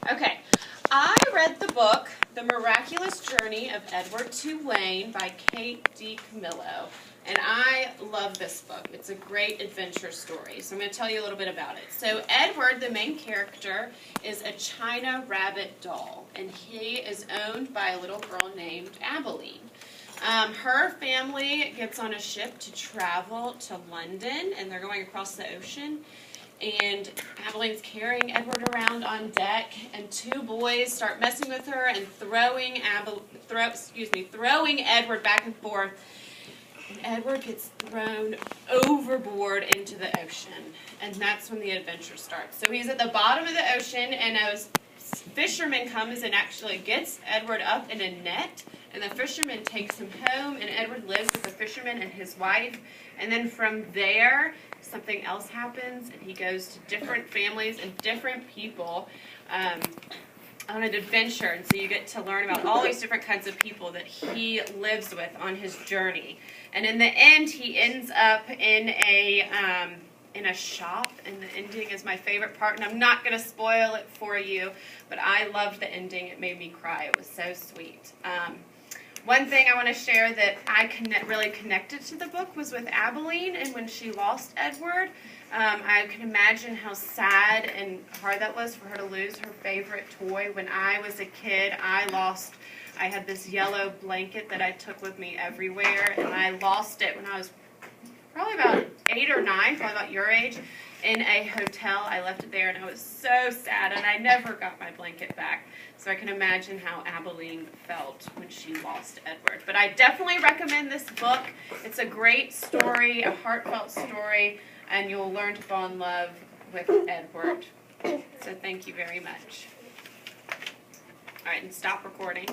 Okay, I read the book, The Miraculous Journey of Edward Tulane by Kate D. Camillo, and I love this book. It's a great adventure story, so I'm going to tell you a little bit about it. So Edward, the main character, is a China rabbit doll, and he is owned by a little girl named Abilene. Her family gets on a ship to travel to London, and they're going across the ocean. And Abilene's carrying Edward around on deck, and two boys start messing with her and throwing Edward back and forth. And Edward gets thrown overboard into the ocean, and that's when the adventure starts. So he's at the bottom of the ocean, and those fishermen comes and actually gets Edward up in a net, and the fisherman takes him home, and Edward lives with the fisherman and his wife. And then from there, something else happens, and he goes to different families and different people on an adventure. And so you get to learn about all these different kinds of people that he lives with on his journey. And in the end, he ends up in a shop, and the ending is my favorite part, and I'm not going to spoil it for you, but I loved the ending. It made me cry. It was so sweet. One thing I want to share that I really connected to the book was with Abilene, and when she lost Edward, I can imagine how sad and hard that was for her to lose her favorite toy. When I was a kid, I had this yellow blanket that I took with me everywhere, and I lost it when I was probably about 8 or 9, probably about your age, in a hotel. I left it there, and I was so sad, and I never got my blanket back. So I can imagine how Abilene felt when she lost Edward. But I definitely recommend this book. It's a great story, a heartfelt story, and you'll learn to fall in love with Edward. So thank you very much. All right, and stop recording.